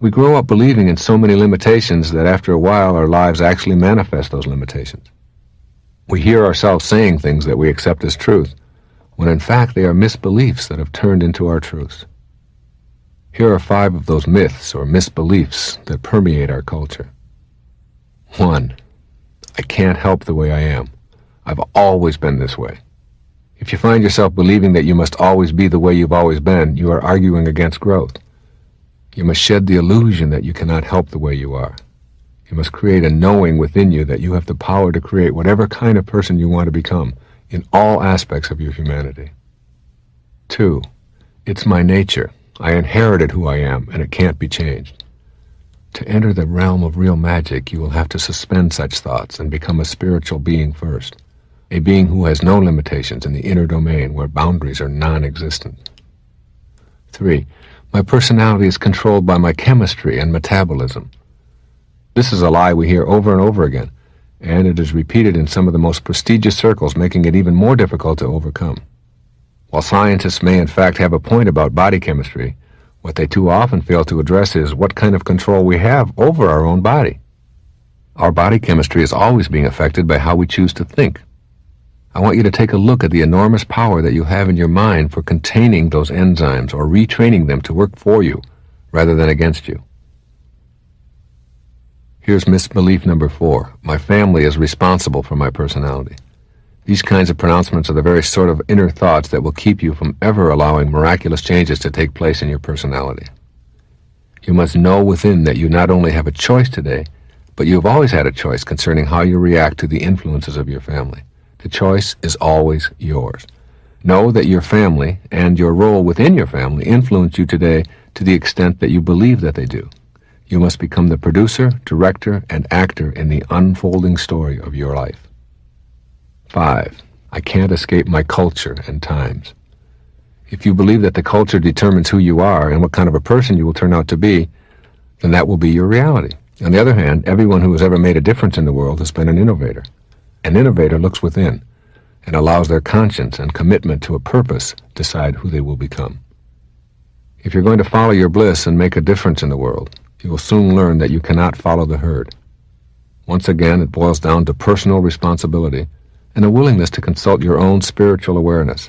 We grow up believing in so many limitations that after a while our lives actually manifest those limitations. We hear ourselves saying things that we accept as truth, when in fact they are misbeliefs that have turned into our truths. Here are 5 of those myths or misbeliefs that permeate our culture. 1. I can't help the way I am. I've always been this way. If you find yourself believing that you must always be the way you've always been, you are arguing against growth. You must shed the illusion that you cannot help the way you are. You must create a knowing within you that you have the power to create whatever kind of person you want to become in all aspects of your humanity. 2. It's my nature. I inherited who I am, and it can't be changed. To enter the realm of real magic, you will have to suspend such thoughts and become a spiritual being first, a being who has no limitations in the inner domain where boundaries are non-existent. 3. My personality is controlled by my chemistry and metabolism. This is a lie we hear over and over again, and it is repeated in some of the most prestigious circles, making it even more difficult to overcome. While scientists may in fact have a point about body chemistry, what they too often fail to address is what kind of control we have over our own body. Our body chemistry is always being affected by how we choose to think. I want you to take a look at the enormous power that you have in your mind for containing those enzymes or retraining them to work for you rather than against you. Here's misbelief number 4. My family is responsible for my personality. These kinds of pronouncements are the very sort of inner thoughts that will keep you from ever allowing miraculous changes to take place in your personality. You must know within that you not only have a choice today, but you have always had a choice concerning how you react to the influences of your family. The choice is always yours. Know that your family and your role within your family influence you today to the extent that you believe that they do. You must become the producer, director, and actor in the unfolding story of your life. 5. I can't escape my culture and times. If you believe that the culture determines who you are and what kind of a person you will turn out to be, then that will be your reality. On the other hand, everyone who has ever made a difference in the world has been an innovator. An innovator looks within and allows their conscience and commitment to a purpose decide who they will become. If you're going to follow your bliss and make a difference in the world, you will soon learn that you cannot follow the herd. Once again, it boils down to personal responsibility and a willingness to consult your own spiritual awareness,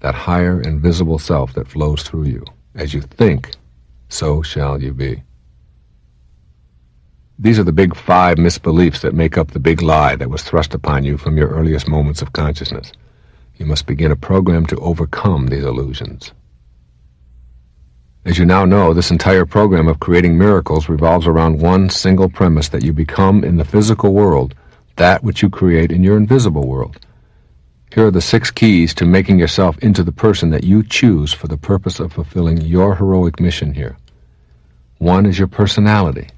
that higher and visible self that flows through you. As you think, so shall you be. These are the big 5 misbeliefs that make up the big lie that was thrust upon you from your earliest moments of consciousness. You must begin a program to overcome these illusions. As you now know, this entire program of creating miracles revolves around one single premise, that you become in the physical world that which you create in your invisible world. Here are the 6 keys to making yourself into the person that you choose for the purpose of fulfilling your heroic mission here. 1 is your personality.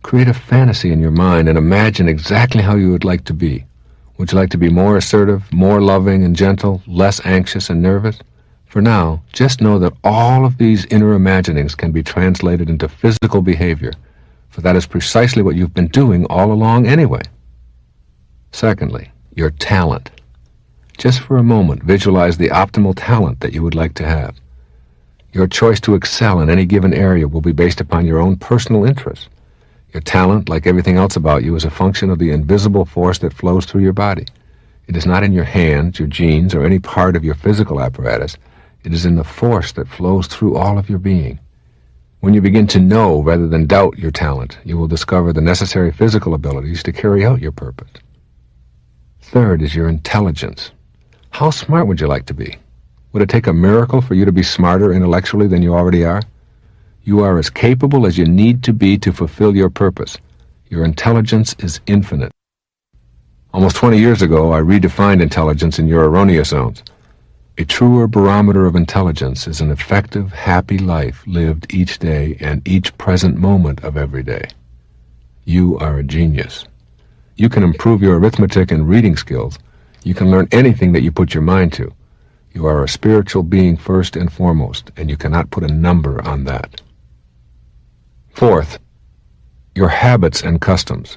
Create a fantasy in your mind and imagine exactly how you would like to be. Would you like to be more assertive, more loving and gentle, less anxious and nervous? For now, just know that all of these inner imaginings can be translated into physical behavior, for that is precisely what you've been doing all along anyway. Secondly, your talent. Just for a moment, visualize the optimal talent that you would like to have. Your choice to excel in any given area will be based upon your own personal interests. Your talent, like everything else about you, is a function of the invisible force that flows through your body. It is not in your hands, your genes, or any part of your physical apparatus. It is in the force that flows through all of your being. When you begin to know rather than doubt your talent, you will discover the necessary physical abilities to carry out your purpose. Third is your intelligence. How smart would you like to be? Would it take a miracle for you to be smarter intellectually than you already are? You are as capable as you need to be to fulfill your purpose. Your intelligence is infinite. Almost 20 years ago, I redefined intelligence in your erroneous zones. A truer barometer of intelligence is an effective, happy life lived each day and each present moment of every day. You are a genius. You can improve your arithmetic and reading skills. You can learn anything that you put your mind to. You are a spiritual being first and foremost, and you cannot put a number on that. Fourth, your habits and customs.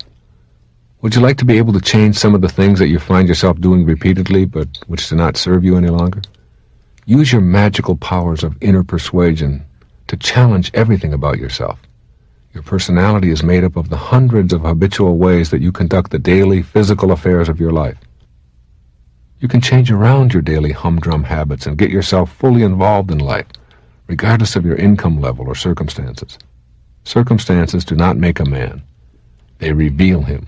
Would you like to be able to change some of the things that you find yourself doing repeatedly but which do not serve you any longer? Use your magical powers of inner persuasion to challenge everything about yourself. Your personality is made up of the hundreds of habitual ways that you conduct the daily physical affairs of your life. You can change around your daily humdrum habits and get yourself fully involved in life, regardless of your income level or circumstances. Circumstances do not make a man. They reveal him,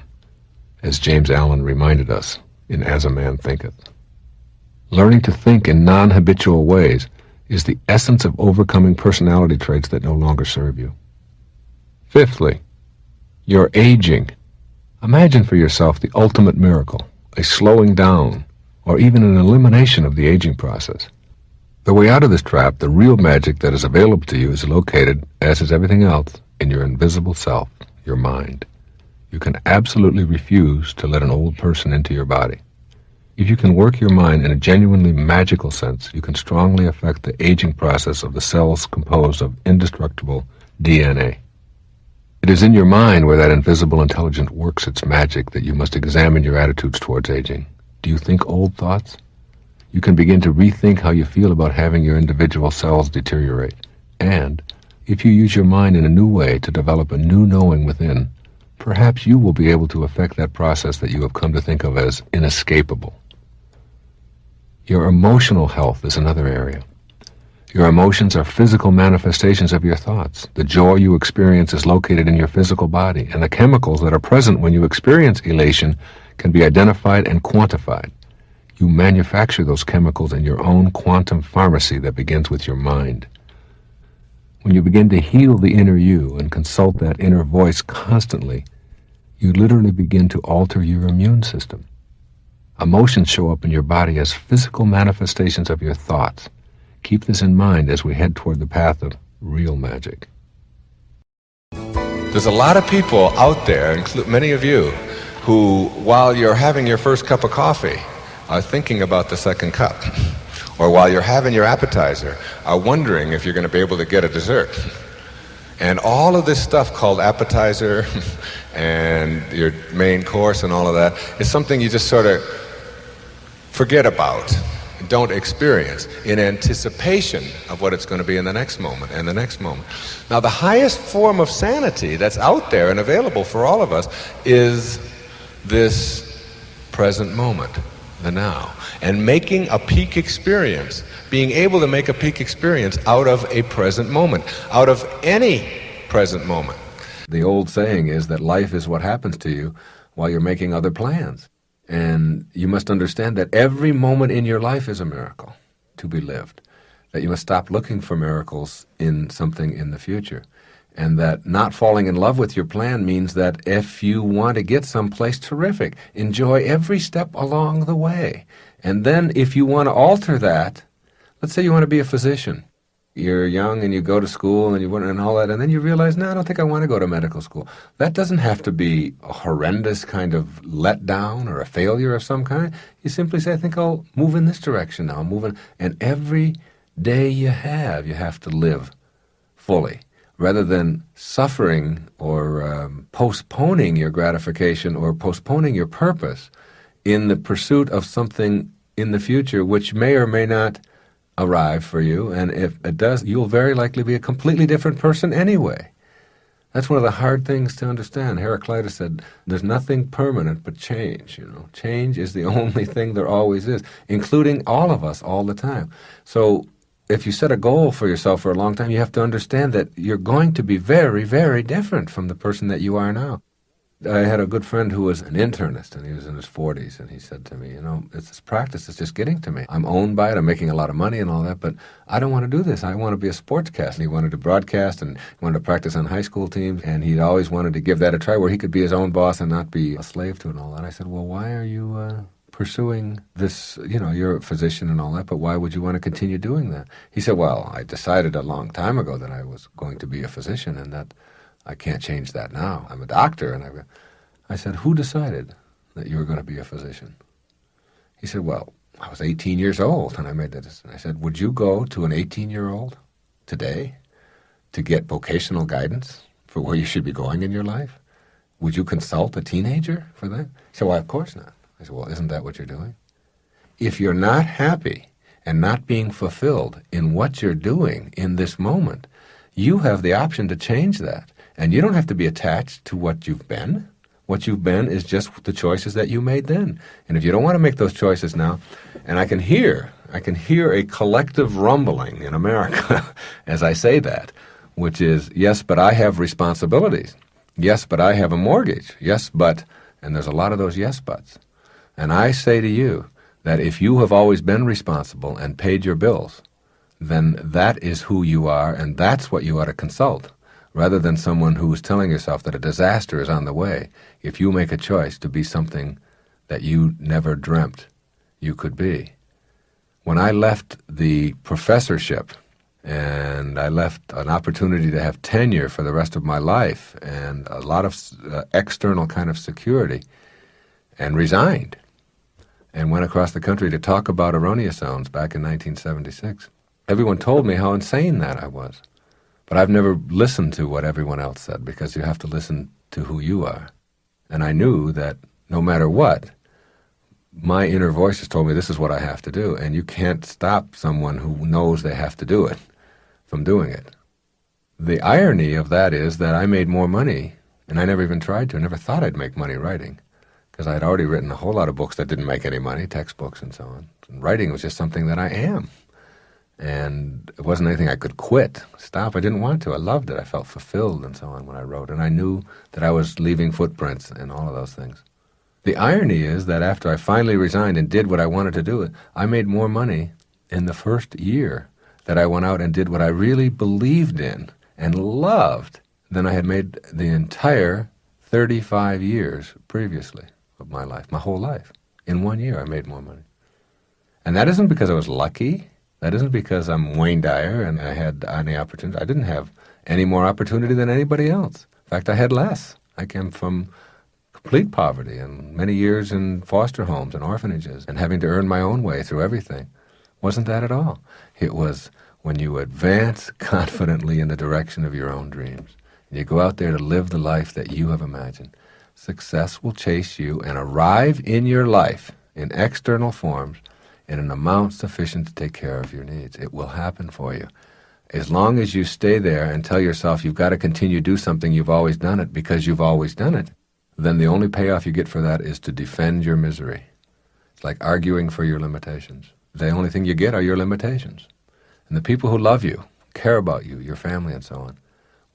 as James Allen reminded us in As a Man Thinketh. Learning to think in non-habitual ways is the essence of overcoming personality traits that no longer serve you. Fifthly, you're aging. Imagine for yourself the ultimate miracle, a slowing down, or even an elimination of the aging process. The way out of this trap, the real magic that is available to you, is located, as is everything else, in your invisible self, your mind. You can absolutely refuse to let an old person into your body. If you can work your mind in a genuinely magical sense, you can strongly affect the aging process of the cells composed of indestructible DNA. It is in your mind where that invisible intelligence works its magic that you must examine your attitudes towards aging. Do you think old thoughts? You can begin to rethink how you feel about having your individual cells deteriorate. And if you use your mind in a new way to develop a new knowing within, perhaps you will be able to affect that process that you have come to think of as inescapable. Your emotional health is another area. Your emotions are physical manifestations of your thoughts. The joy you experience is located in your physical body, and the chemicals that are present when you experience elation can be identified and quantified. You manufacture those chemicals in your own quantum pharmacy that begins with your mind. When you begin to heal the inner you and consult that inner voice constantly, you literally begin to alter your immune system. Emotions show up in your body as physical manifestations of your thoughts. Keep this in mind as we head toward the path of real magic. There's a lot of people out there, many of you, who, while you're having your first cup of coffee, are thinking about the second cup. Or while you're having your appetizer, are wondering if you're going to be able to get a dessert. And all of this stuff called appetizer and your main course and all of that is something you just sort of forget about, don't experience, in anticipation of what it's going to be in the next moment and the next moment. Now, the highest form of sanity that's out there and available for all of us is this present moment, the now, and making a peak experience, being able to make a peak experience out of a present moment, out of any present moment. The old saying is that life is what happens to you while you're making other plans. And you must understand that every moment in your life is a miracle to be lived, that you must stop looking for miracles in something in the future, and that not falling in love with your plan means that if you want to get someplace terrific, enjoy every step along the way. And then if you want to alter that, let's say you want to be a physician. You're young and you go to school and you want and all that, and then you realize, no, I don't think I want to go to medical school. That doesn't have to be a horrendous kind of letdown or a failure of some kind. You simply say, I think I'll move in this direction now. I'm moving. And every day you have to live fully, rather than suffering or postponing your gratification or postponing your purpose in the pursuit of something in the future which may or may not arrive for you, and if it does, you'll very likely be a completely different person anyway. That's one of the hard things to understand. Heraclitus said, there's nothing permanent but change. Change is the only thing there always is, including all of us all the time. So if you set a goal for yourself for a long time, you have to understand that you're going to be very, very different from the person that you are now. I had a good friend who was an internist, and he was in his 40s, and he said to me, it's this practice that's just getting to me. I'm owned by it, I'm making a lot of money and all that, but I don't want to do this. I want to be a sportscaster. He wanted to broadcast, and he wanted to practice on high school teams, and he'd always wanted to give that a try where he could be his own boss and not be a slave to it and all that. I said, well, why are you pursuing this? You're a physician and all that, but why would you want to continue doing that? He said, well, I decided a long time ago that I was going to be a physician, and that I can't change that now. I'm a doctor. And I said, who decided that you were going to be a physician? He said, well, I was 18 years old and I made that decision. I said, would you go to an 18-year-old today to get vocational guidance for where you should be going in your life? Would you consult a teenager for that? He said, well, of course not. I said, well, isn't that what you're doing? If you're not happy and not being fulfilled in what you're doing in this moment, you have the option to change that. And you don't have to be attached to what you've been. What you've been is just the choices that you made then. And if you don't want to make those choices now, and I can hear a collective rumbling in America as I say that, which is, yes, but I have responsibilities. Yes, but I have a mortgage. Yes, but, and there's a lot of those yes buts. And I say to you that if you have always been responsible and paid your bills, then that is who you are, and that's what you ought to consult, rather than someone who is telling yourself that a disaster is on the way if you make a choice to be something that you never dreamt you could be. When I left the professorship, and I left an opportunity to have tenure for the rest of my life and a lot of external kind of security, and resigned, and went across the country to talk about erroneous zones back in 1976, everyone told me how insane that I was. But I've never listened to what everyone else said, because you have to listen to who you are. And I knew that no matter what, my inner voices told me this is what I have to do, and you can't stop someone who knows they have to do it from doing it. The irony of that is that I made more money, and I never even tried to. I never thought I'd make money writing, because I had already written a whole lot of books that didn't make any money, textbooks and so on. And writing was just something that I am. And it wasn't anything I could quit, stop. I didn't want to. I loved it. I felt fulfilled and so on when I wrote. And I knew that I was leaving footprints and all of those things. The irony is that after I finally resigned and did what I wanted to do, I made more money in the first year that I went out and did what I really believed in and loved than I had made the entire 35 years previously of my life, my whole life. In 1 year, I made more money. And that isn't because I was lucky. That isn't because I'm Wayne Dyer and I had any opportunity. I didn't have any more opportunity than anybody else. In fact, I had less. I came from complete poverty and many years in foster homes and orphanages and having to earn my own way through everything. Wasn't that at all. It was when you advance confidently in the direction of your own dreams and you go out there to live the life that you have imagined, success will chase you and arrive in your life in external forms in an amount sufficient to take care of your needs. It will happen for you. As long as you stay there and tell yourself you've got to continue to do something, you've always done it because you've always done it, then the only payoff you get for that is to defend your misery. It's like arguing for your limitations. The only thing you get are your limitations. And the people who love you, care about you, your family and so on,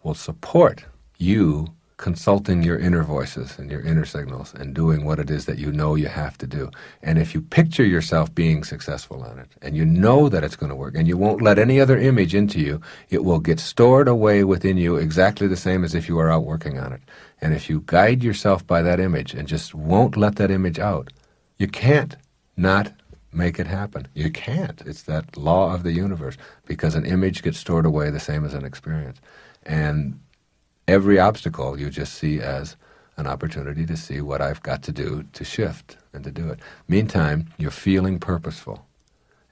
will support you consulting your inner voices and your inner signals and doing what it is that you know you have to do. And if you picture yourself being successful on it, and you know that it's going to work, and you won't let any other image into you, it will get stored away within you exactly the same as if you were out working on it. And if you guide yourself by that image and just won't let that image out, you can't not make it happen. You can't. It's that law of the universe, because an image gets stored away the same as an experience. And every obstacle you just see as an opportunity to see what I've got to do to shift and to do it. Meantime, you're feeling purposeful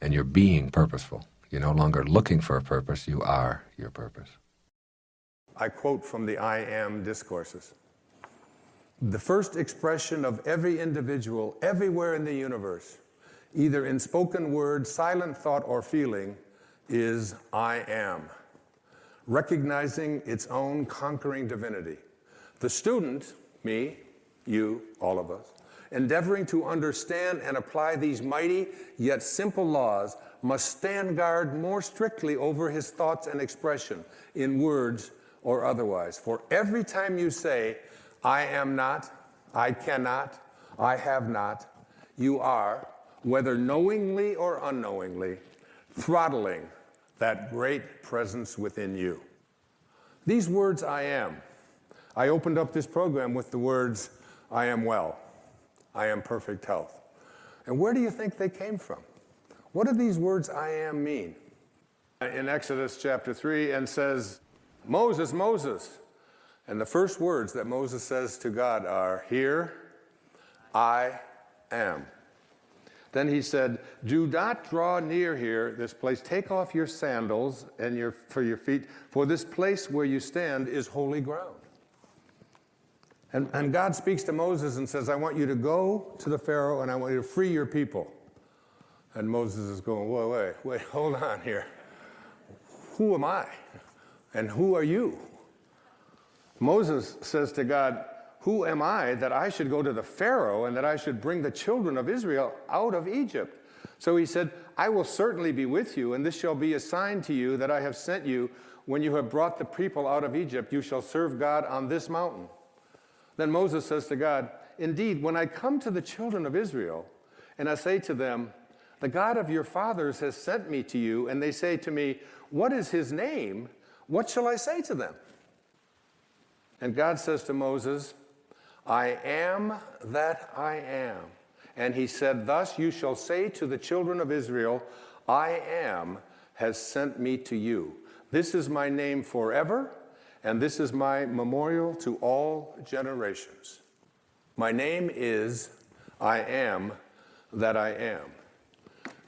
and you're being purposeful. You're no longer looking for a purpose, you are your purpose. I quote from the I Am discourses. The first expression of every individual everywhere in the universe, either in spoken word, silent thought, or feeling, is I am, recognizing its own conquering divinity. The student, me, you, all of us, endeavoring to understand and apply these mighty yet simple laws, must stand guard more strictly over his thoughts and expression, in words or otherwise. For every time you say, I am not, I cannot, I have not, you are, whether knowingly or unknowingly, throttling that great presence within you. These words, I am. I opened up this program with the words, I am well, I am perfect health. And where do you think they came from? What do these words, I am, mean? In Exodus chapter 3, and says, Moses, Moses. And the first words that Moses says to God are, here I am. Then he said, do not draw near here, this place. Take off your sandals and for your feet, for this place where you stand is holy ground. And God speaks to Moses and says, I want you to go to the Pharaoh and I want you to free your people. And Moses is going, wait, hold on here. Who am I? And who are you? Moses says to God, "Who am I that I should go to the Pharaoh and that I should bring the children of Israel out of Egypt?" So he said, "I will certainly be with you, and this shall be a sign to you that I have sent you. When you have brought the people out of Egypt, you shall serve God on this mountain." Then Moses says to God, "Indeed, when I come to the children of Israel, and I say to them, 'The God of your fathers has sent me to you,' and they say to me, 'What is his name?' what shall I say to them?" And God says to Moses, "I am that I am." And he said, "Thus you shall say to the children of Israel, 'I am has sent me to you. This is my name forever, and this is my memorial to all generations. My name is I am that I am."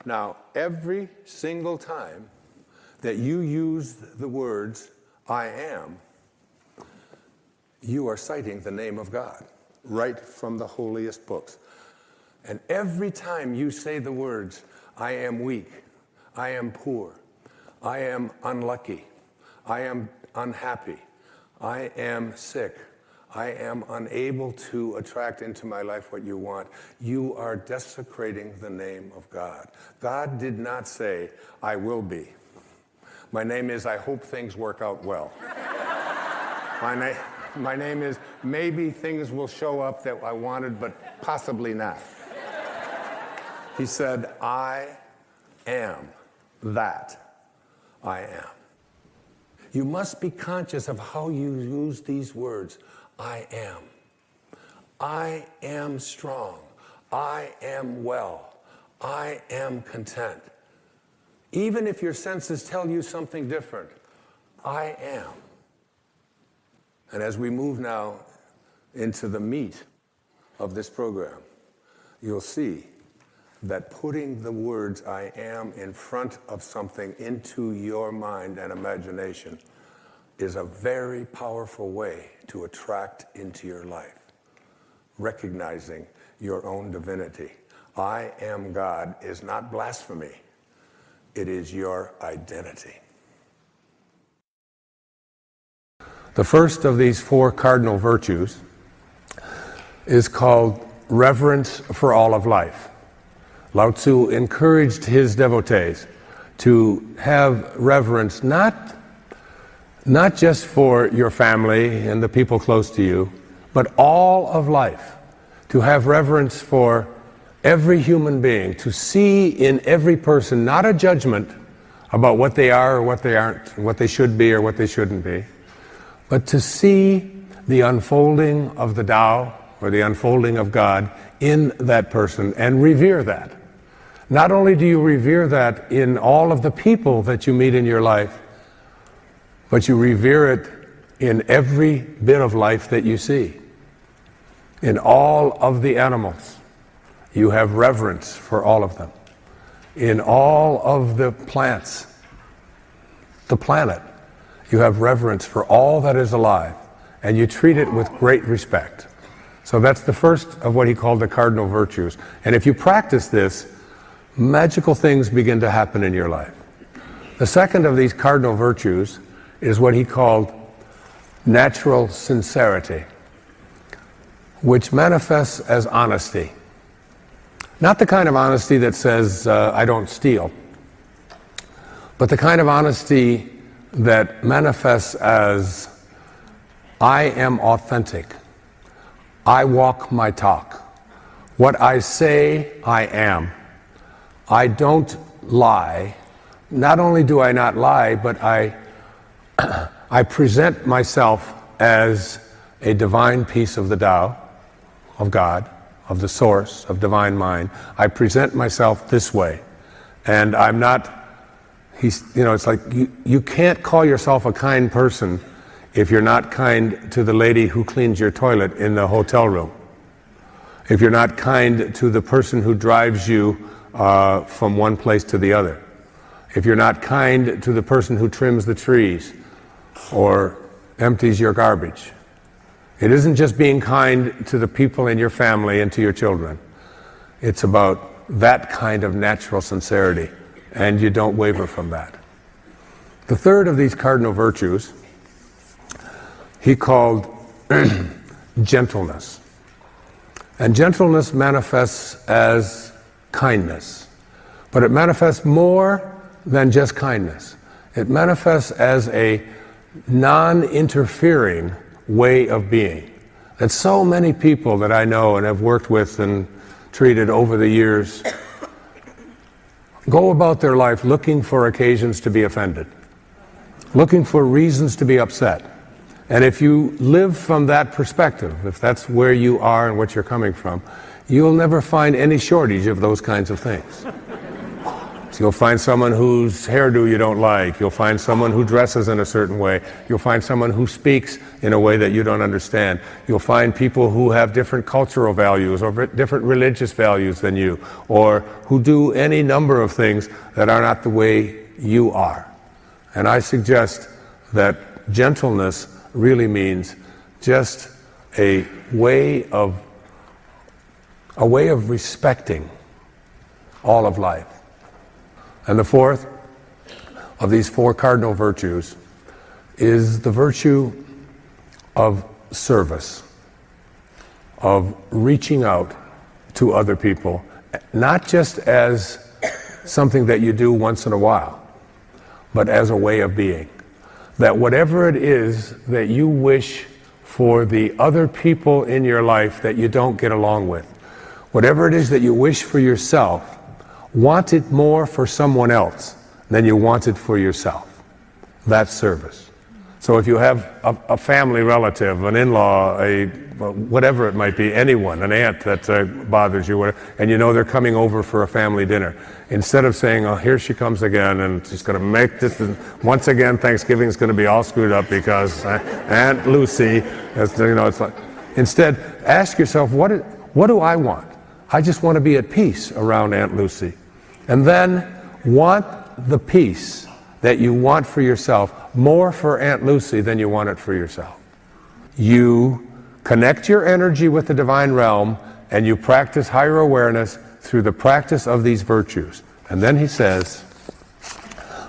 Now, every single time that you use the words "I am," you are citing the name of God right from the holiest books. And every time you say the words, "I am weak, I am poor, I am unlucky, I am unhappy, I am sick, I am unable to attract into my life what you want," you are desecrating the name of God. God did not say, "I will be." My name is, "I hope things work out well." My name is, "Maybe things will show up that I wanted, but possibly not." He said, "I am that I am." You must be conscious of how you use these words. I am. I am strong. I am well. I am content. Even if your senses tell you something different, I am. And as we move now into the meat of this program, you'll see that putting the words "I am" in front of something into your mind and imagination is a very powerful way to attract into your life, recognizing your own divinity. I am God is not blasphemy. It is your identity. The first of these 4 cardinal virtues is called reverence for all of life. Lao Tzu encouraged his devotees to have reverence not just for your family and the people close to you, but all of life. To have reverence for every human being, to see in every person not a judgment about what they are or what they aren't, what they should be or what they shouldn't be, but to see the unfolding of the Tao or the unfolding of God in that person and revere that. Not only do you revere that in all of the people that you meet in your life, but you revere it in every bit of life that you see. In all of the animals, you have reverence for all of them. In all of the plants, the planet, you have reverence for all that is alive, and you treat it with great respect. So that's the first of what he called the cardinal virtues. And if you practice this, magical things begin to happen in your life. The second of these cardinal virtues is what he called natural sincerity, which manifests as honesty. Not the kind of honesty that says, I don't steal, but the kind of honesty that manifests as, I am authentic. I walk my talk. What I say, I am. I don't lie. Not only do I not lie, but I present myself as a divine piece of the Tao, of God, of the source, of divine mind. I present myself this way. And I'm not, it's like you can't call yourself a kind person if you're not kind to the lady who cleans your toilet in the hotel room. If you're not kind to the person who drives you from one place to the other. If you're not kind to the person who trims the trees or empties your garbage. It isn't just being kind to the people in your family and to your children. It's about that kind of natural sincerity, and you don't waver from that. The third of these cardinal virtues he called gentleness. And gentleness manifests as kindness. But it manifests more than just kindness. It manifests as a non-interfering way of being. That so many people that I know and have worked with and treated over the years go about their life looking for occasions to be offended, looking for reasons to be upset. And if you live from that perspective, if that's where you are and what you're coming from, you'll never find any shortage of those kinds of things. So you'll find someone whose hairdo you don't like. You'll find someone who dresses in a certain way. You'll find someone who speaks in a way that you don't understand. You'll find people who have different cultural values or different religious values than you, or who do any number of things that are not the way you are. And I suggest that gentleness really means just a way of respecting all of life. And the fourth of these four cardinal virtues is the virtue of service, of reaching out to other people, not just as something that you do once in a while, but as a way of being. That whatever it is that you wish for the other people in your life that you don't get along with, whatever it is that you wish for yourself, want it more for someone else than you want it for yourself. That's service. So if you have a family relative, an in-law, whatever it might be, anyone, an aunt that bothers you, and you know they're coming over for a family dinner, instead of saying, oh, here she comes again, and she's going to make this, once again, Thanksgiving's going to be all screwed up because Aunt Lucy, it's like, instead, ask yourself, what do I want? I just want to be at peace around Aunt Lucy. And then want the peace that you want for yourself more for Aunt Lucy than you want it for yourself. You connect your energy with the divine realm and you practice higher awareness through the practice of these virtues. And then he says,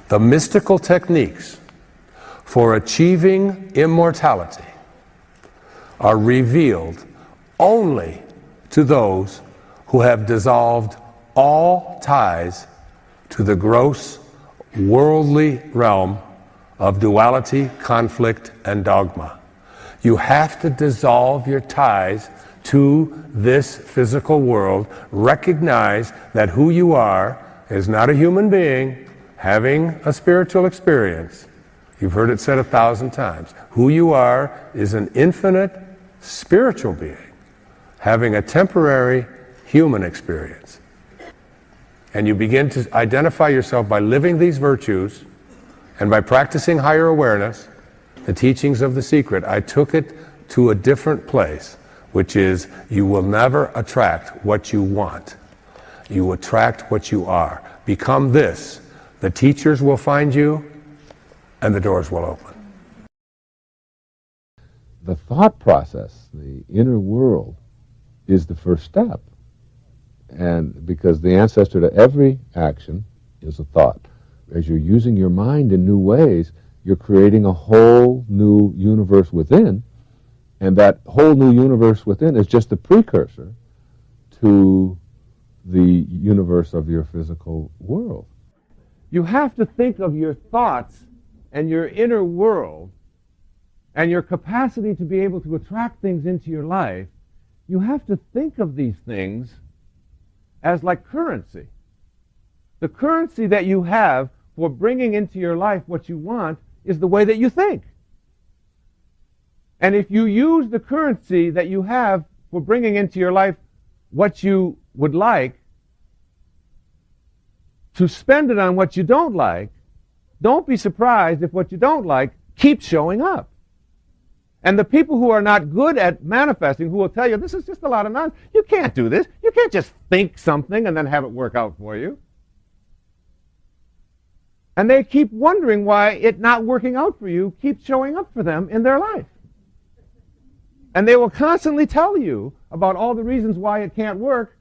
the mystical techniques for achieving immortality are revealed only to those who have dissolved all ties to the gross worldly realm of duality, conflict, and dogma. You have to dissolve your ties to this physical world. Recognize that who you are is not a human being having a spiritual experience. You've heard it said 1,000 times. Who you are is an infinite spiritual being having a temporary human experience. And you begin to identify yourself by living these virtues and by practicing higher awareness, the teachings of the secret. I took it to a different place, which is you will never attract what you want. You attract what you are. Become this. The teachers will find you and the doors will open. The thought process, the inner world, is the first step. And because the ancestor to every action is a thought. As you're using your mind in new ways, you're creating a whole new universe within, and that whole new universe within is just a precursor to the universe of your physical world. You have to think of your thoughts and your inner world and your capacity to be able to attract things into your life. You have to think of these things as like currency. The currency that you have for bringing into your life what you want is the way that you think. And if you use the currency that you have for bringing into your life what you would like to spend it on what you don't like, don't be surprised if what you don't like keeps showing up. And the people who are not good at manifesting, who will tell you, this is just a lot of nonsense. You can't do this. You can't just think something and then have it work out for you. And they keep wondering why it not working out for you keeps showing up for them in their life. And they will constantly tell you about all the reasons why it can't work,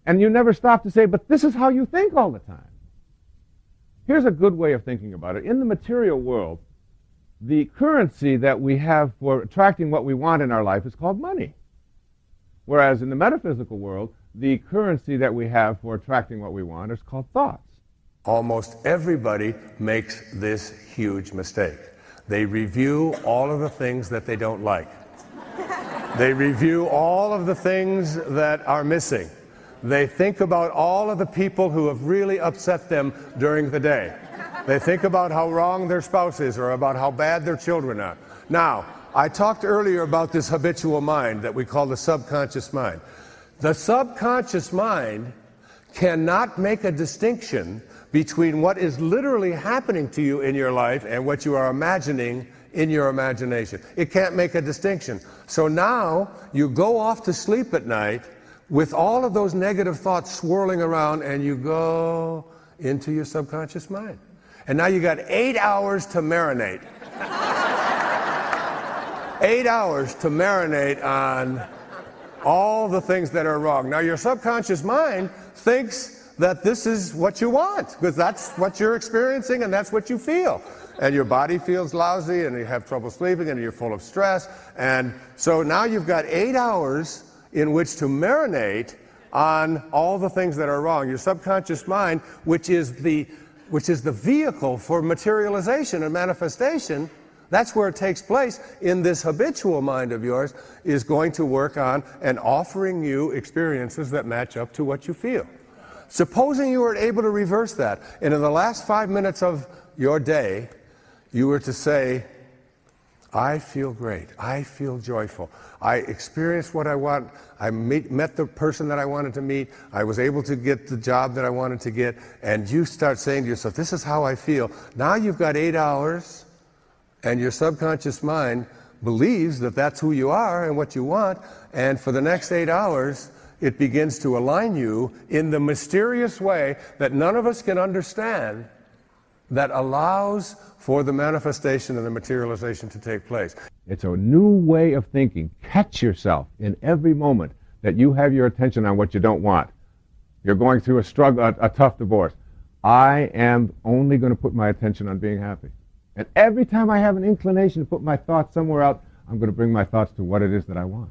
and you never stop to say, but this is how you think all the time. Here's a good way of thinking about it. In the material world, The currency that we have for attracting what we want in our life is called money. Whereas in the metaphysical world, the currency that we have for attracting what we want is called thoughts. Almost everybody makes this huge mistake. They review all of the things that they don't like. They review all of the things that are missing. They think about all of the people who have really upset them during the day. They think about how wrong their spouse is or about how bad their children are. Now, I talked earlier about this habitual mind that we call the subconscious mind. The subconscious mind cannot make a distinction between what is literally happening to you in your life and what you are imagining in your imagination. It can't make a distinction. So now you go off to sleep at night with all of those negative thoughts swirling around, and you go into your subconscious mind. And now you got 8 hours to marinate. 8 hours to marinate on all the things that are wrong. Now your subconscious mind thinks that this is what you want, because that's what you're experiencing and that's what you feel. And your body feels lousy and you have trouble sleeping and you're full of stress. And so now you've got 8 hours in which to marinate on all the things that are wrong. Your subconscious mind, which is the vehicle for materialization and manifestation, that's where it takes place in this habitual mind of yours, is going to work on and offering you experiences that match up to what you feel. Supposing you were able to reverse that, and in the last 5 minutes of your day, you were to say, I feel great, I feel joyful, I experienced what I want, I met the person that I wanted to meet, I was able to get the job that I wanted to get, and you start saying to yourself, this is how I feel. Now you've got 8 hours, and your subconscious mind believes that that's who you are and what you want, and for the next 8 hours, it begins to align you in the mysterious way that none of us can understand, that allows for the manifestation and the materialization to take place. It's a new way of thinking. Catch yourself in every moment that you have your attention on what you don't want. You're going through a struggle, a tough divorce. I am only going to put my attention on being happy. And every time I have an inclination to put my thoughts somewhere else, I'm going to bring my thoughts to what it is that I want.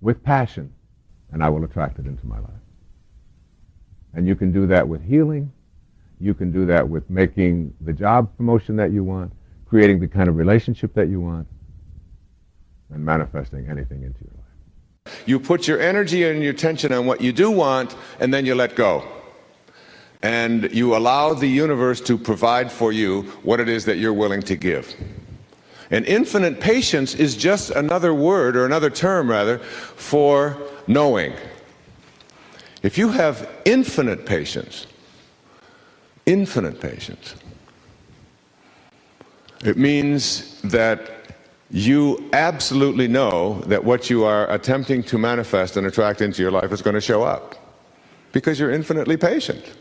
With passion. And I will attract it into my life. And you can do that with healing. You can do that with making the job promotion that you want, creating the kind of relationship that you want, and manifesting anything into your life. You put your energy and your attention on what you do want, and then you let go. And you allow the universe to provide for you what it is that you're willing to give. And infinite patience is just another word, or another term rather, for knowing. If you have infinite patience, it means that you absolutely know that what you are attempting to manifest and attract into your life is going to show up, because you're infinitely patient.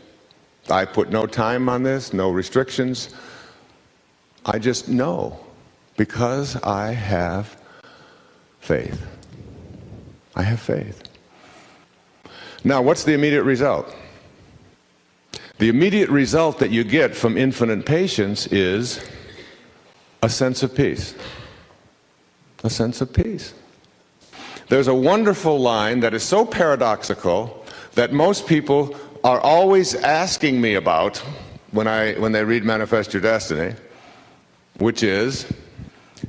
I put no time on this, no restrictions. I just know, because I have faith. I have faith. Now, what's the immediate result? The immediate result that you get from infinite patience is a sense of peace. A sense of peace. There's a wonderful line that is so paradoxical that most people are always asking me about when they read Manifest Your Destiny, which is,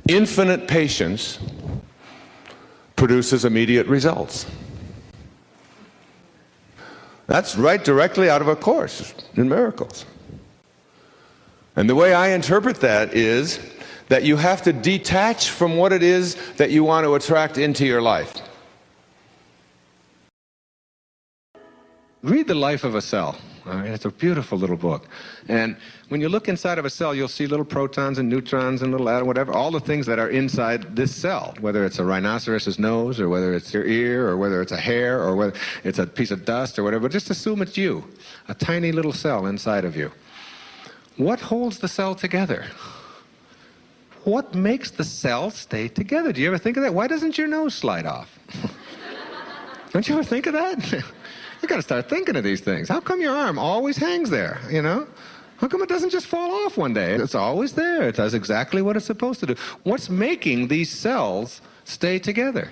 infinite patience produces immediate results. That's right directly out of A Course in Miracles. And the way I interpret that is that you have to detach from what it is that you want to attract into your life. Read The Life of a Cell. It's a beautiful little book. And when you look inside of a cell, you'll see little protons and neutrons and little atoms, whatever, all the things that are inside this cell, whether it's a rhinoceros's nose, or whether it's your ear, or whether it's a hair, or whether it's a piece of dust or whatever. Just assume it's you, a tiny little cell inside of you. What holds the cell together? What makes the cell stay together? Do you ever think of that? Why doesn't your nose slide off? Don't you ever think of that? You got to start thinking of these things. How come your arm always hangs there, you know? How come it doesn't just fall off one day? It's always there. It does exactly what it's supposed to do. What's making these cells stay together?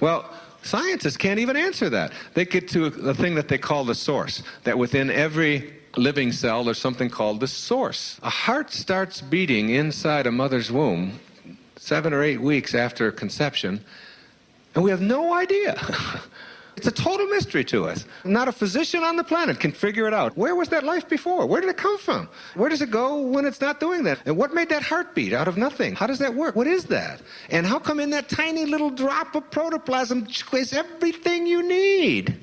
Well, scientists can't even answer that. They get to the thing that they call the source, that within every living cell there's something called the source. A heart starts beating inside a mother's womb 7 or 8 weeks after conception, and we have no idea. It's a total mystery to us. Not a physician on the planet can figure it out. Where was that life before? Where did it come from? Where does it go when it's not doing that? And what made that heartbeat out of nothing? How does that work? What is that? And how come in that tiny little drop of protoplasm is everything you need?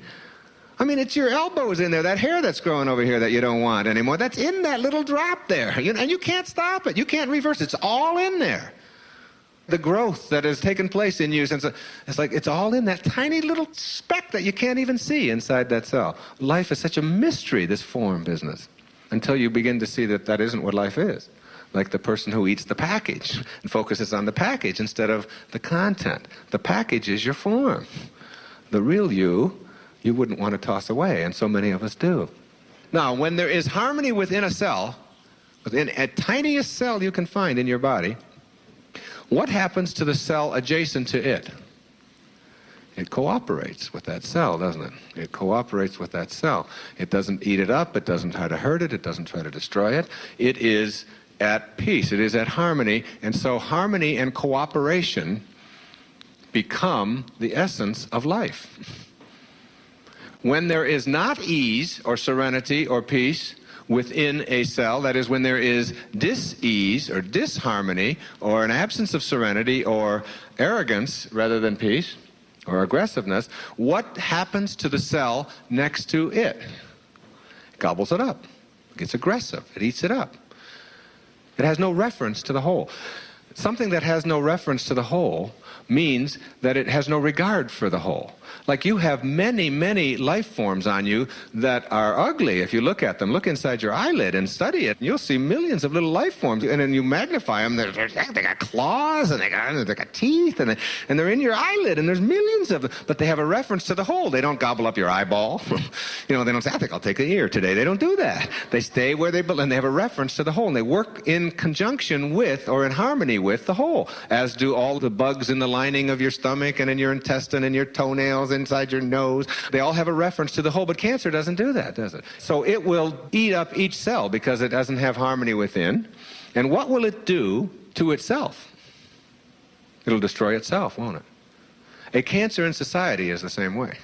I mean, it's your elbows in there, that hair that's growing over here that you don't want anymore. That's in that little drop there. And you can't stop it. You can't reverse it. It's all in there. The growth that has taken place in you, it's like it's all in that tiny little speck that you can't even see inside that cell. Life is such a mystery, this form business, until you begin to see that that isn't what life is. Like the person who eats the package and focuses on the package instead of the content. The package is your form. The real you wouldn't want to toss away, and so many of us do. Now, when there is harmony within a cell, within a tiniest cell you can find in your body, what happens to the cell adjacent to it? It cooperates with that cell, doesn't it? It cooperates with that cell. It doesn't eat it up. It doesn't try to hurt it. It doesn't try to destroy it. It is at peace. It is at harmony. And so harmony and cooperation become the essence of life. When there is not ease or serenity or peace within a cell, that is, when there is dis-ease or disharmony or an absence of serenity or arrogance rather than peace or aggressiveness, what happens to the cell next to it? It gobbles it up. It gets aggressive. It eats it up. It has no reference to the whole. Something that has no reference to the whole means that it has no regard for the whole. Like you have many, many life forms on you that are ugly if you look at them. Look inside your eyelid and study it. You'll see millions of little life forms, and then you magnify them. They got claws, and they got teeth, and they're in your eyelid, and there's millions of them. But they have a reference to the whole. They don't gobble up your eyeball. They don't say, I think I'll take an ear today. They don't do that. They stay where they belong, and they have a reference to the whole, and they work in conjunction with or in harmony with the whole, as do all the bugs in the lining of your stomach and in your intestine and your toenails inside your nose. They all have a reference to the whole, but cancer doesn't do that, does it? So it will eat up each cell because it doesn't have harmony within. And what will it do to itself? It'll destroy itself, won't it? A cancer in society is the same way.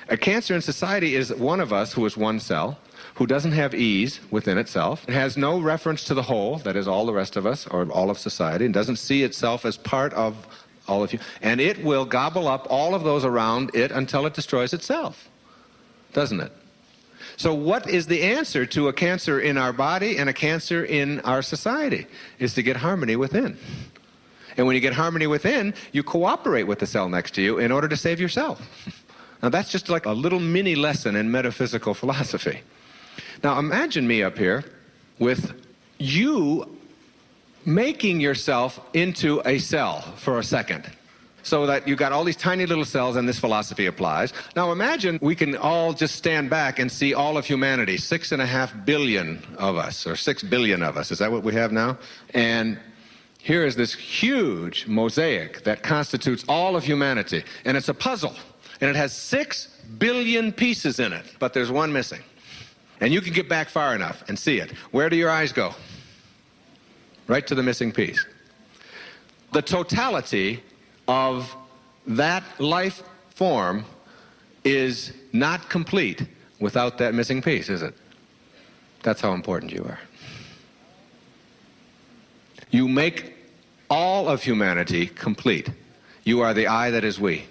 A cancer in society is one of us who is one cell, who doesn't have ease within itself, and has no reference to the whole, that is all the rest of us, or all of society, and doesn't see itself as part of all of you, and it will gobble up all of those around it until it destroys itself, doesn't it? So what is the answer to a cancer in our body and a cancer in our society? Is to get harmony within. And when you get harmony within, you cooperate with the cell next to you in order to save yourself. Now that's just like a little mini lesson in metaphysical philosophy. Now imagine me up here with you making yourself into a cell for a second, so that you got all these tiny little cells, and this philosophy applies. Now imagine we can all just stand back and see all of humanity, 6.5 billion of us, or 6 billion of us. Is that what we have now? And here is this huge mosaic that constitutes all of humanity, and it's a puzzle, and it has 6 billion pieces in it, but there's one missing. And you can get back far enough and see it. Where do your eyes go? Right to the missing piece. The totality of that life form is not complete without that missing piece, is it? That's how important you are. You make all of humanity complete. You are the I that is we.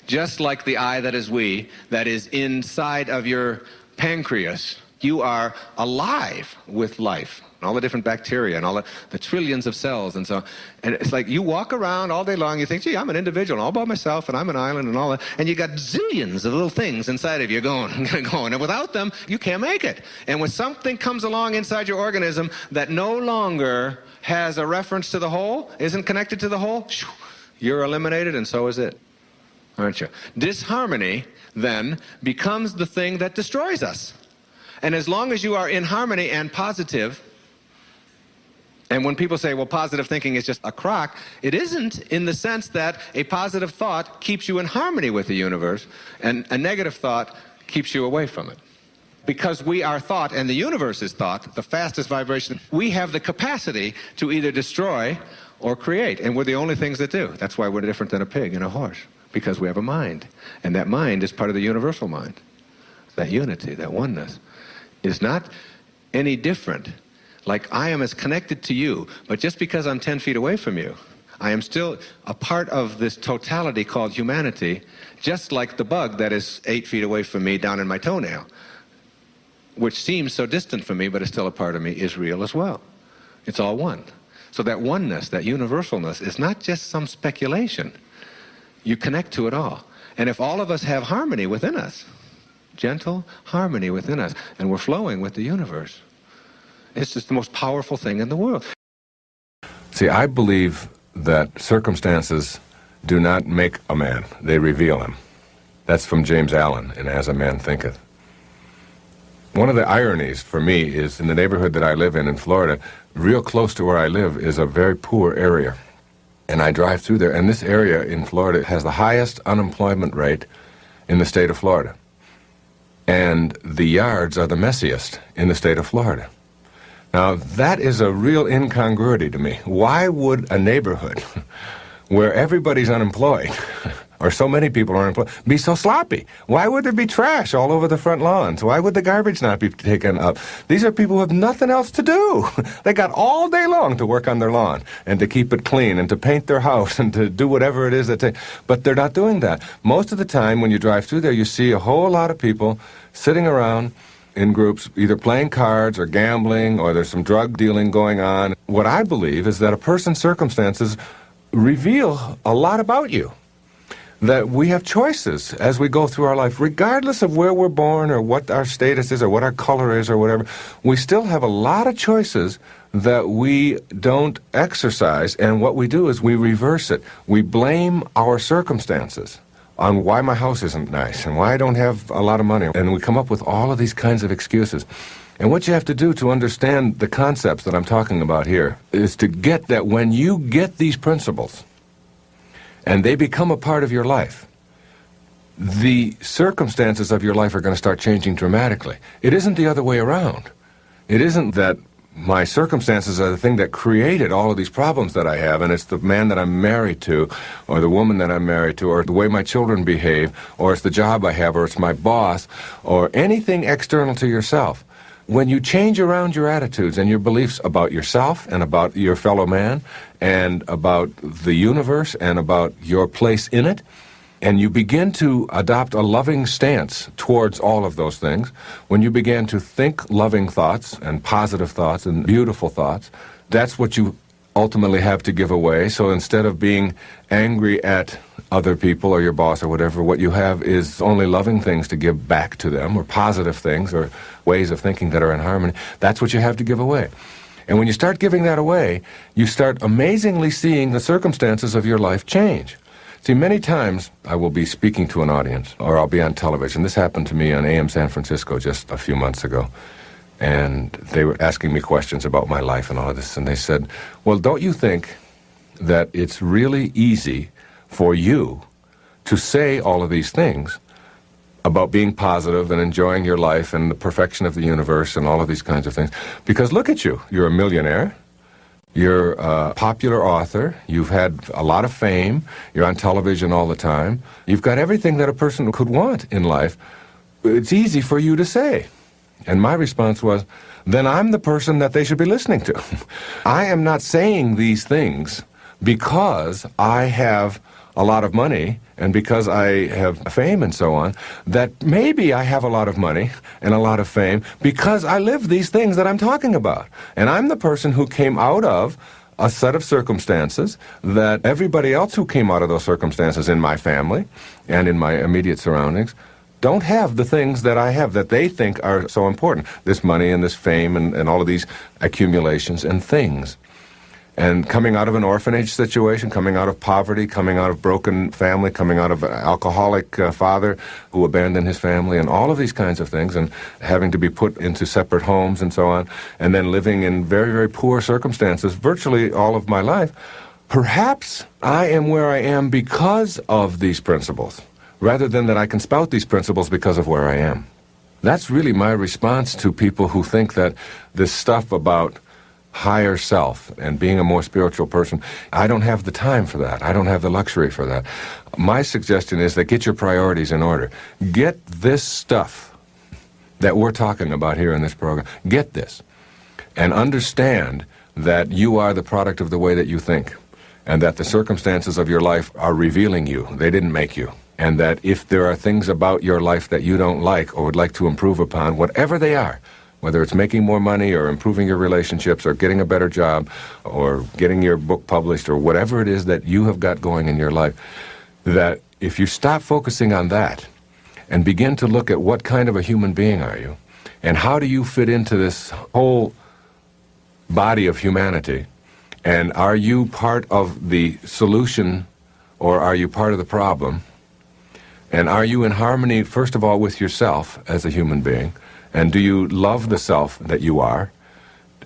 Just like the I that is we, that is inside of your pancreas, you are alive with life. All the different bacteria and all the trillions of cells and so on. And it's like you walk around all day long, you think, gee, I'm an individual all by myself, and I'm an island and all that, and you got zillions of little things inside of you going, and without them, you can't make it. And when something comes along inside your organism that no longer has a reference to the whole, isn't connected to the whole, you're eliminated, and so is it. Aren't you? Disharmony, then, becomes the thing that destroys us. And as long as you are in harmony and positive, and when people say, well, positive thinking is just a crock, it isn't, in the sense that a positive thought keeps you in harmony with the universe, and a negative thought keeps you away from it. Because we are thought, and the universe is thought, the fastest vibration, we have the capacity to either destroy or create, and we're the only things that do. That's why we're different than a pig and a horse, because we have a mind, and that mind is part of the universal mind. That unity, that oneness, is not any different. Like, I am as connected to you, but just because I'm 10 feet away from you, I am still a part of this totality called humanity, just like the bug that is 8 feet away from me down in my toenail, which seems so distant from me, but is still a part of me, is real as well. It's all one. So that oneness, that universalness, is not just some speculation. You connect to it all. And if all of us have harmony within us, gentle harmony within us, and we're flowing with the universe, it's just the most powerful thing in the world. See, I believe that circumstances do not make a man, they reveal him. That's from James Allen in As a Man Thinketh. One of the ironies for me is in the neighborhood that I live in Florida, real close to where I live is a very poor area. And I drive through there, and this area in Florida has the highest unemployment rate in the state of Florida. And the yards are the messiest in the state of Florida. Now, that is a real incongruity to me. Why would a neighborhood where everybody's unemployed, or so many people are unemployed, be so sloppy? Why would there be trash all over the front lawns? Why would the garbage not be taken up? These are people who have nothing else to do. They got all day long to work on their lawn and to keep it clean and to paint their house and to do whatever it is that they... But they're not doing that. Most of the time when you drive through there, you see a whole lot of people sitting around in groups, either playing cards or gambling, or there's some drug dealing going on. What I believe is that a person's circumstances reveal a lot about you. That we have choices as we go through our life, regardless of where we're born or what our status is or what our color is or whatever. We still have a lot of choices that we don't exercise, and what we do is we reverse it. We blame our circumstances on why my house isn't nice and why I don't have a lot of money. And we come up with all of these kinds of excuses. And what you have to do to understand the concepts that I'm talking about here is to get that when you get these principles and they become a part of your life, the circumstances of your life are going to start changing dramatically. It isn't the other way around. It isn't that my circumstances are the thing that created all of these problems that I have, and it's the man that I'm married to, or the woman that I'm married to, or the way my children behave, or it's the job I have, or it's my boss, or anything external to yourself. When you change around your attitudes and your beliefs about yourself and about your fellow man and about the universe and about your place in it, and you begin to adopt a loving stance towards all of those things, when you begin to think loving thoughts and positive thoughts and beautiful thoughts, that's what you ultimately have to give away. So instead of being angry at other people or your boss or whatever, what you have is only loving things to give back to them, or positive things or ways of thinking that are in harmony. That's what you have to give away. And when you start giving that away, you start amazingly seeing the circumstances of your life change. See, many times I will be speaking to an audience, or I'll be on television. This happened to me on AM San Francisco just a few months ago. And they were asking me questions about my life and all of this. And they said, well, don't you think that it's really easy for you to say all of these things about being positive and enjoying your life and the perfection of the universe and all of these kinds of things? Because look at you. You're a millionaire. You're a popular author. You've had a lot of fame. You're on television all the time. You've got everything that a person could want in life. It's easy for you to say. And my response was, then I'm the person that they should be listening to. I am not saying these things because I have a lot of money and because I have fame and so on, that maybe I have a lot of money and a lot of fame because I live these things that I'm talking about. And I'm the person who came out of a set of circumstances that everybody else who came out of those circumstances in my family and in my immediate surroundings don't have the things that I have that they think are so important. This money and this fame and all of these accumulations and things. And coming out of an orphanage situation, coming out of poverty, coming out of broken family, coming out of an alcoholic father who abandoned his family, and all of these kinds of things, and having to be put into separate homes and so on, and then living in very, very poor circumstances virtually all of my life, perhaps I am where I am because of these principles, rather than that I can spout these principles because of where I am. That's really my response to people who think that this stuff about higher self and being a more spiritual person, I don't have the time for that. I don't have the luxury for that. My suggestion is that get your priorities in order. Get this stuff that we're talking about here in this program. Get this. And understand that you are the product of the way that you think, and that the circumstances of your life are revealing you. They didn't make you. And that if there are things about your life that you don't like or would like to improve upon, whatever they are, whether it's making more money or improving your relationships or getting a better job or getting your book published or whatever it is that you have got going in your life, that if you stop focusing on that and begin to look at what kind of a human being are you and how do you fit into this whole body of humanity, and are you part of the solution or are you part of the problem, and are you in harmony, first of all, with yourself as a human being, and do you love the self that you are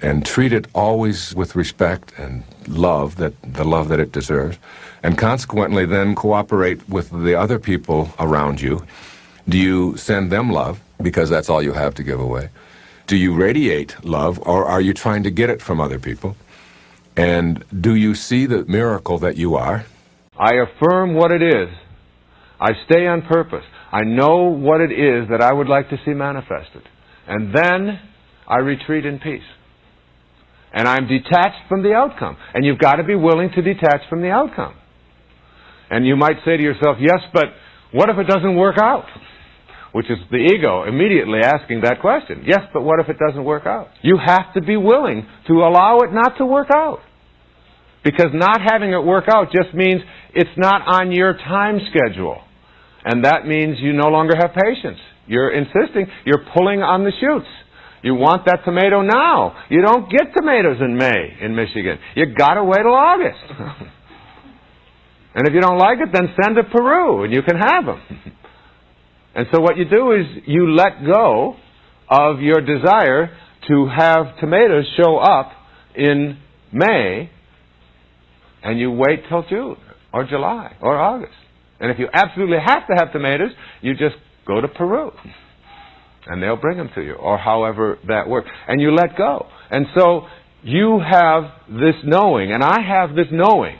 and treat it always with respect and love, the love that it deserves, and consequently then cooperate with the other people around you? Do you send them love because that's all you have to give away? Do you radiate love, or are you trying to get it from other people? And do you see the miracle that you are? I affirm what it is. I stay on purpose. I know what it is that I would like to see manifested. And then I retreat in peace. And I'm detached from the outcome. And you've got to be willing to detach from the outcome. And you might say to yourself, yes, but what if it doesn't work out? Which is the ego immediately asking that question. Yes, but what if it doesn't work out? You have to be willing to allow it not to work out. Because not having it work out just means it's not on your time schedule. And that means you no longer have patience. You're insisting, you're pulling on the shoots. You want that tomato now. You don't get tomatoes in May in Michigan. You gotta wait till August. And if you don't like it, then send to Peru and you can have them. And so what you do is you let go of your desire to have tomatoes show up in May, and you wait till June or July or August. And if you absolutely have to have tomatoes, you just go to Peru. And they'll bring them to you, or however that works. And you let go. And so you have this knowing, and I have this knowing.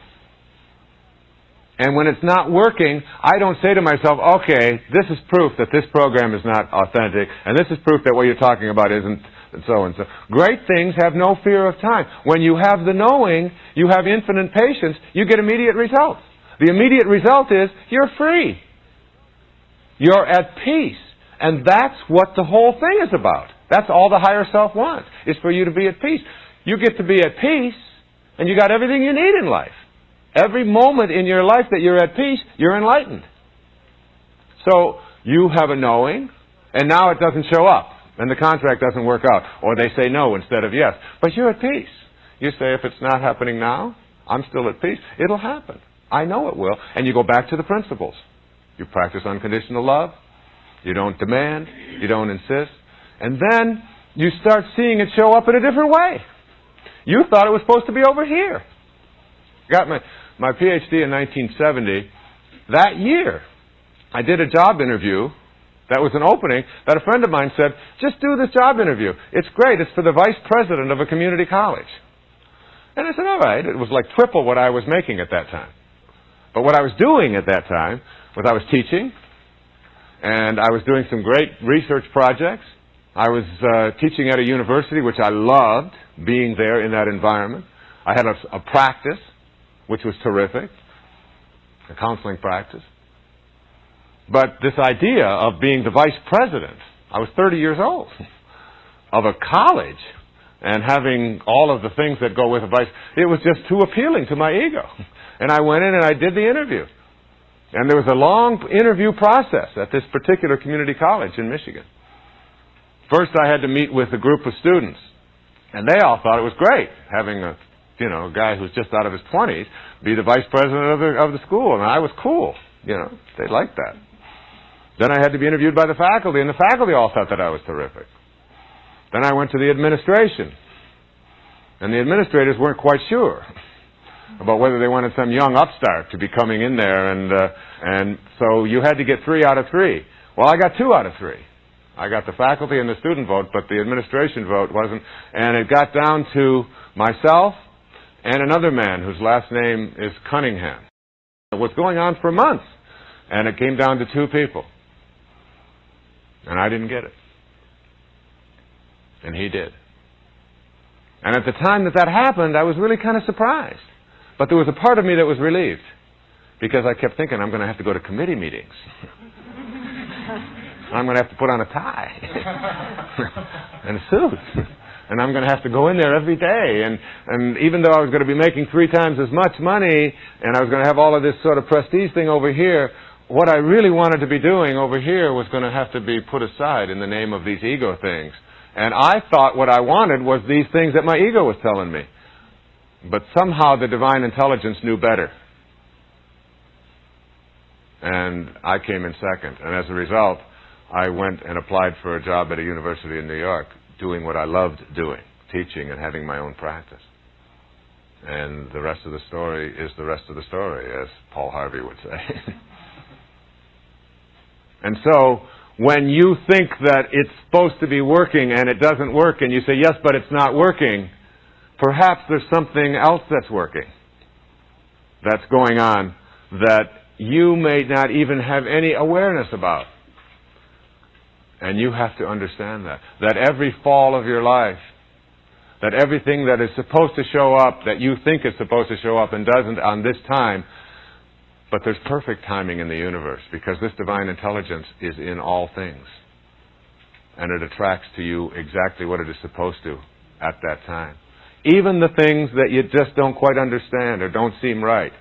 And when it's not working, I don't say to myself, okay, this is proof that this program is not authentic, and this is proof that what you're talking about isn't, and so and so. Great things have no fear of time. When you have the knowing, you have infinite patience, you get immediate results. The immediate result is you're free. You're at peace. And that's what the whole thing is about. That's all the higher self wants, is for you to be at peace. You get to be at peace, and you got everything you need in life. Every moment in your life that you're at peace, you're enlightened. So you have a knowing, and now it doesn't show up, and the contract doesn't work out, or they say no instead of yes. But you're at peace. You say, if it's not happening now, I'm still at peace. It'll happen. I know it will. And you go back to the principles. You practice unconditional love. You don't demand. You don't insist. And then you start seeing it show up in a different way. You thought it was supposed to be over here. Got my PhD in 1970. That year, I did a job interview. That was an opening that a friend of mine said, just do this job interview. It's great. It's for the vice president of a community college. And I said, all right. It was like triple what I was making at that time. But what I was doing at that time was I was teaching, and I was doing some great research projects. I was teaching at a university, which I loved, being there in that environment. I had a practice, which was terrific, a counseling practice. But this idea of being the vice president, I was 30 years old, of a college, and having all of the things that go with a vice, it was just too appealing to my ego. And I went in and I did the interview. And there was a long interview process at this particular community college in Michigan. First I had to meet with a group of students. And they all thought it was great, having a a guy who's just out of his 20s, be the vice president of the school. And I was cool. They liked that. Then I had to be interviewed by the faculty, and the faculty all thought that I was terrific. Then I went to the administration, and the administrators weren't quite sure about whether they wanted some young upstart to be coming in there, and so you had to get 3 out of 3. Well, I got 2 out of 3. I got the faculty and the student vote, but the administration vote wasn't, and it got down to myself and another man whose last name is Cunningham. It was going on for months, and it came down to 2 people, and I didn't get it, and he did. And at the time that happened, I was really kind of surprised. But there was a part of me that was relieved, because I kept thinking, I'm going to have to go to committee meetings. I'm going to have to put on a tie and a suit. And I'm going to have to go in there every day. And even though I was going to be making 3 times as much money, and I was going to have all of this sort of prestige thing over here, what I really wanted to be doing over here was going to have to be put aside in the name of these ego things. And I thought what I wanted was these things that my ego was telling me. But somehow the divine intelligence knew better. And I came in second. And as a result, I went and applied for a job at a university in New York, doing what I loved doing, teaching and having my own practice. And the rest of the story is the rest of the story, as Paul Harvey would say. And so, when you think that it's supposed to be working and it doesn't work, and you say, yes, but it's not working, perhaps there's something else that's working, that's going on, that you may not even have any awareness about. And you have to understand that every fall of your life, that everything that is supposed to show up, that you think is supposed to show up and doesn't on this time, but there's perfect timing in the universe, because this divine intelligence is in all things. And it attracts to you exactly what it is supposed to at that time. Even the things that you just don't quite understand or don't seem right.